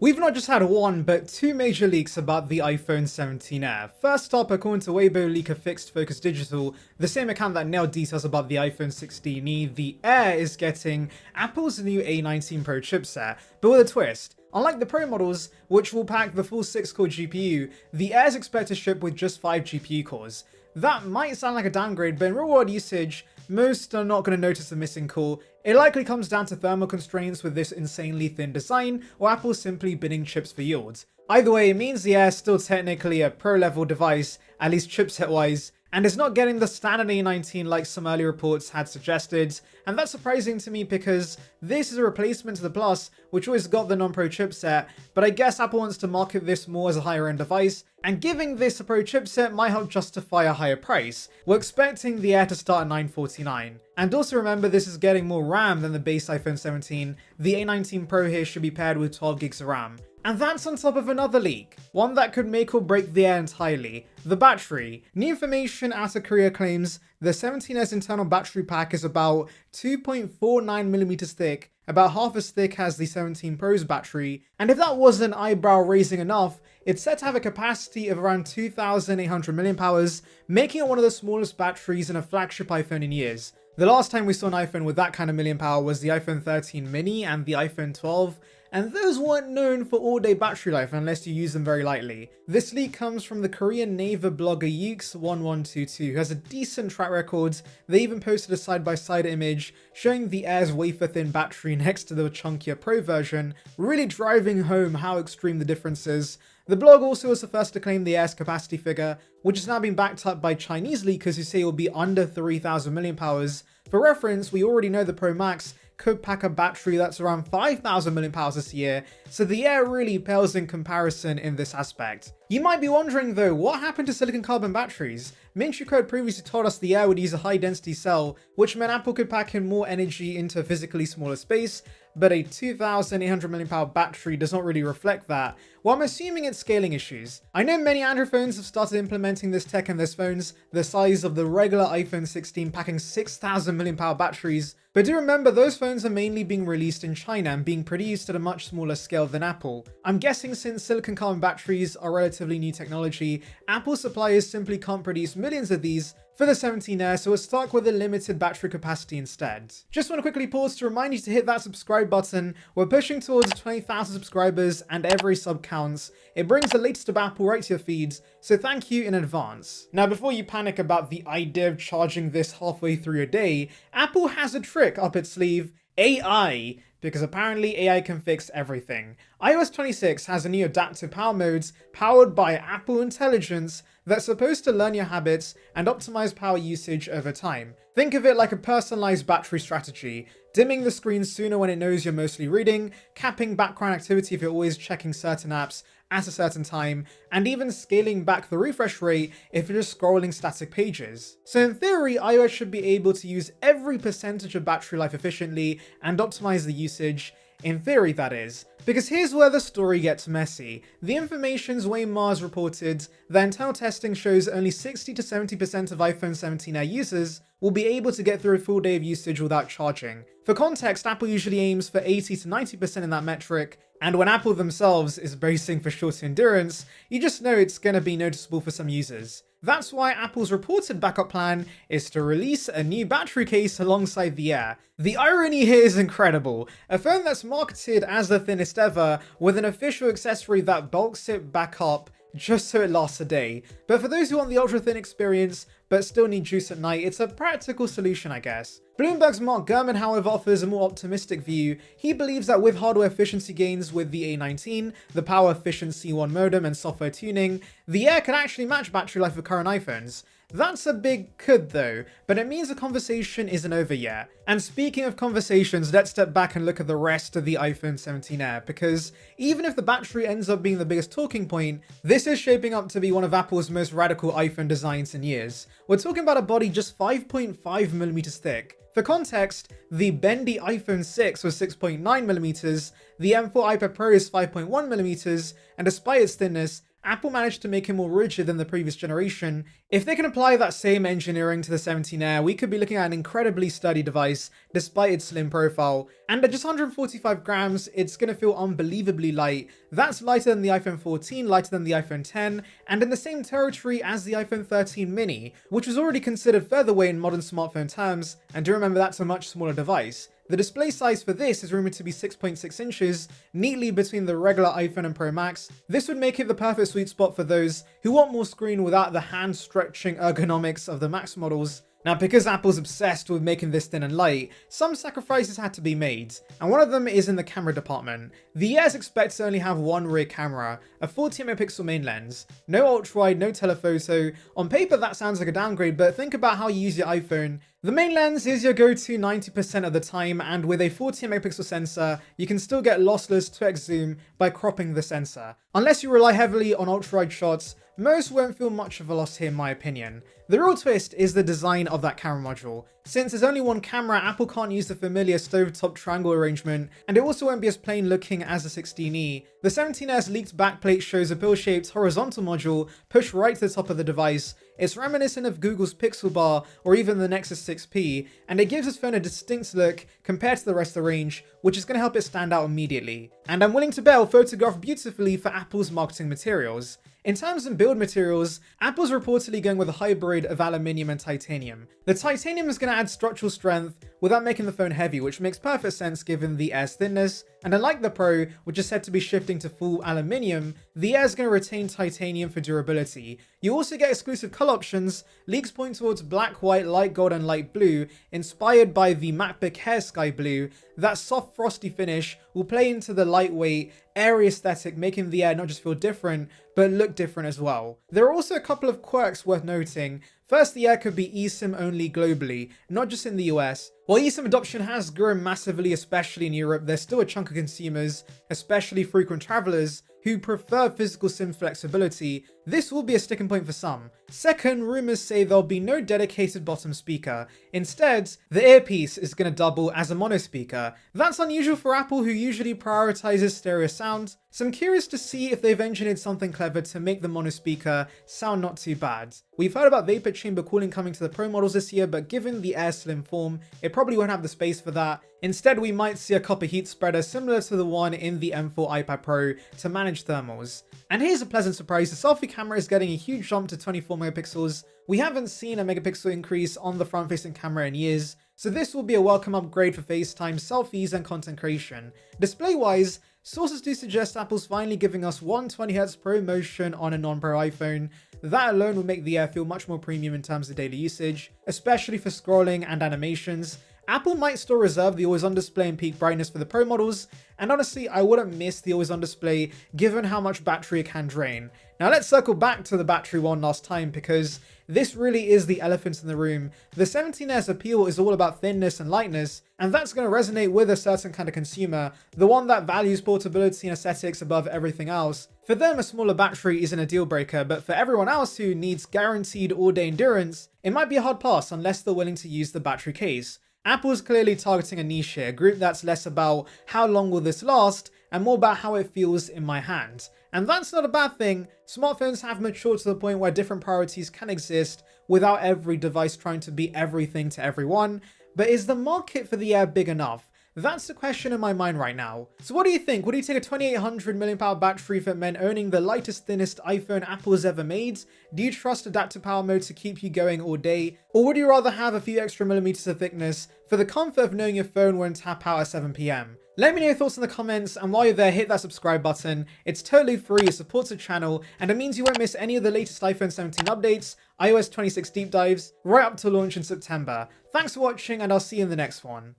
We've not just had one, but two major leaks about the iPhone 17 Air. First up, according to Weibo leaker Fixed Focus Digital, the same account that nailed details about the iPhone 16e, the Air is getting Apple's new A19 Pro chipset, but with a twist. Unlike the Pro models, which will pack the full 6-core GPU, the Air is expected to ship with just 5 GPU cores. That might sound like a downgrade, but in real-world usage, most are not going to notice the missing core. It likely comes down to thermal constraints with this insanely thin design, or Apple simply bidding chips for yield. Either way, it means the Air is still technically a Pro-level device, at least chipset-wise, and is not getting the standard A19 like some early reports had suggested, and that's surprising to me because this is a replacement to the Plus, which always got the non-Pro chipset, but I guess Apple wants to market this more as a higher end device, and giving this a Pro chipset might help justify a higher price. We're expecting the Air to start at $949. And also remember, this is getting more RAM than the base iPhone 17, the A19 Pro here should be paired with 12 gigs of RAM. And that's on top of another leak, one that could make or break the Air entirely, the battery. New information out of Korea claims the 17's internal battery pack is about 2.49mm thick, about half as thick as the 17 Pro's battery, and if that wasn't eyebrow raising enough, it's said to have a capacity of around 2,800 mAh, making it one of the smallest batteries in a flagship iPhone in years. The last time we saw an iPhone with that kind of mAh was the iPhone 13 mini and the iPhone 12, and those weren't known for all-day battery life unless you use them very lightly. This leak comes from the Korean Naver blogger Yuke's1122, who has a decent track record. They even posted a side-by-side image showing the Air's wafer-thin battery next to the chunkier Pro version, really driving home how extreme the difference is. The blog also was the first to claim the Air's capacity figure, which is now being backed up by Chinese leakers who say it will be under 3,000 mAh. For reference, we already know the Pro Max could pack a battery that's around 5,000 mAh this year, so the Air really pales in comparison in this aspect. You might be wondering though, what happened to silicon carbon batteries? Ming-Chi Kuo previously told us the Air would use a high density cell, which meant Apple could pack in more energy into a physically smaller space, but a 2,800 mAh battery does not really reflect that. Well, I'm assuming it's scaling issues. I know many Android phones have started implementing this tech in their phones, the size of the regular iPhone 16 packing 6,000 mAh batteries, but do remember those phones are mainly being released in China and being produced at a much smaller scale than Apple. I'm guessing since silicon carbon batteries are relatively new technology, Apple suppliers simply can't produce millions of these for the 17 Air, so we're stuck with a limited battery capacity instead. Just want to quickly pause to remind you to hit that subscribe button. We're pushing towards 20,000 subscribers and every sub counts. It brings the latest of Apple right to your feeds, so thank you in advance. Now before you panic about the idea of charging this halfway through your day, Apple has a trick up its sleeve: AI. Because apparently AI can fix everything. iOS 26 has a new adaptive power modes powered by Apple Intelligence that's supposed to learn your habits and optimize power usage over time. Think of it like a personalized battery strategy, dimming the screen sooner when it knows you're mostly reading, capping background activity if you're always checking certain apps at a certain time, and even scaling back the refresh rate if you're just scrolling static pages. So in theory, iOS should be able to use every percentage of battery life efficiently and optimize the usage. In theory, that is. Because here's where the story gets messy. The information's Wayne Mars reported that internal testing shows only 60 to 70% of iPhone 17 Air users will be able to get through a full day of usage without charging. For context, Apple usually aims for 80 to 90% in that metric, and when Apple themselves is bracing for shorter endurance, you just know it's going to be noticeable for some users. That's why Apple's reported backup plan is to release a new battery case alongside the Air. The irony here is incredible. A phone that's marketed as the thinnest ever, with an official accessory that bulks it back up just so it lasts a day. But for those who want the ultra thin experience but still need juice at night, it's a practical solution, I guess. Bloomberg's Mark Gurman, however, offers a more optimistic view. He believes that with hardware efficiency gains with the A19, the power efficiency C1 modem and software tuning, the Air can actually match battery life of current iPhones. That's a big could though, but it means the conversation isn't over yet. And speaking of conversations, let's step back and look at the rest of the iPhone 17 Air, because even if the battery ends up being the biggest talking point, this is shaping up to be one of Apple's most radical iPhone designs in years. We're talking about a body just 5.5mm thick. For context, the bendy iPhone 6 was 6.9mm, the M4 iPad Pro is 5.1mm, and despite its thinness, Apple managed to make it more rigid than the previous generation. If they can apply that same engineering to the 17 Air, we could be looking at an incredibly sturdy device despite its slim profile. And at just 145 grams, it's going to feel unbelievably light. That's lighter than the iPhone 14, lighter than the iPhone 10, and in the same territory as the iPhone 13 mini, which was already considered featherweight in modern smartphone terms, and do remember that's a much smaller device. The display size for this is rumored to be 6.6 inches, neatly between the regular iPhone and Pro Max. This would make it the perfect sweet spot for those who want more screen without the hand-stretching ergonomics of the Max models. Now, because Apple's obsessed with making this thin and light, some sacrifices had to be made, and one of them is in the camera department. The Air is expected to only have one rear camera, a 40MP main lens, no ultra-wide, no telephoto. On paper that sounds like a downgrade, but think about how you use your iPhone. The main lens is your go-to 90% of the time, and with a 40MP sensor, you can still get lossless 2x zoom by cropping the sensor. Unless you rely heavily on ultra-wide shots, most won't feel much of a loss here in my opinion. The real twist is the design of that camera module. Since there's only one camera, Apple can't use the familiar stovetop triangle arrangement, and it also won't be as plain looking as the 16e. The 17R's leaked backplate shows a pill-shaped horizontal module pushed right to the top of the device. It's reminiscent of Google's Pixel Bar or even the Nexus 6P, and it gives this phone a distinct look compared to the rest of the range, which is going to help it stand out immediately. And I'm willing to bet it'll photograph beautifully for Apple's marketing materials. In terms of build materials, Apple's reportedly going with a hybrid of aluminium and titanium. The titanium is going to add structural strength without making the phone heavy, which makes perfect sense given the Air's thinness. And unlike the Pro, which is said to be shifting to full aluminium, the Air is going to retain titanium for durability. You also get exclusive color options. Leaks point towards black, white, light gold, and light blue, inspired by the MacBook Air sky blue. That soft, frosty finish will play into the lightweight, airy aesthetic, making the Air not just feel different, but look different as well. There are also a couple of quirks worth noting. First, the Air could be eSIM only globally, not just in the US. While eSIM adoption has grown massively, especially in Europe, there's still a chunk of consumers, especially frequent travelers, who prefer physical SIM flexibility. This will be a sticking point for some. Second, rumors say there'll be no dedicated bottom speaker. Instead, the earpiece is going to double as a mono speaker. That's unusual for Apple, who usually prioritizes stereo sound, so I'm curious to see if they've engineered something clever to make the mono speaker sound not too bad. We've heard about vapor chamber cooling coming to the Pro models this year, but given the Air's slim form, it probably won't have the space for that. Instead, we might see a copper heat spreader similar to the one in the M4 iPad Pro to manage thermals. And here's a pleasant surprise, the selfie camera is getting a huge jump to 24 megapixels. We haven't seen a megapixel increase on the front-facing camera in years, so this will be a welcome upgrade for FaceTime, selfies, and content creation. Display-wise, sources do suggest Apple's finally giving us 120Hz Pro Motion on a non-Pro iPhone. That alone will make the Air feel much more premium in terms of daily usage, especially for scrolling and animations. Apple might still reserve the always-on display and peak brightness for the Pro models, and honestly, I wouldn't miss the always-on display given how much battery it can drain. Now let's circle back to the battery one last time, because this really is the elephant in the room. The 17R's appeal is all about thinness and lightness, and that's going to resonate with a certain kind of consumer, the one that values portability and aesthetics above everything else. For them, a smaller battery isn't a deal breaker, but for everyone else who needs guaranteed all-day endurance, it might be a hard pass unless they're willing to use the battery case. Apple's clearly targeting a niche here, a group that's less about how long will this last and more about how it feels in my hand. And that's not a bad thing. Smartphones have matured to the point where different priorities can exist without every device trying to be everything to everyone. But is the market for the Air big enough? That's the question in my mind right now. So what do you think? Would you take a 2800 mAh battery if it meant owning the lightest, thinnest iPhone Apple has ever made? Do you trust adaptive power mode to keep you going all day? Or would you rather have a few extra millimeters of thickness for the comfort of knowing your phone won't tap out at 7 PM? Let me know your thoughts in the comments, and while you're there, hit that subscribe button. It's totally free, it supports the channel, and it means you won't miss any of the latest iPhone 17 updates, iOS 26 deep dives, right up to launch in September. Thanks for watching, and I'll see you in the next one.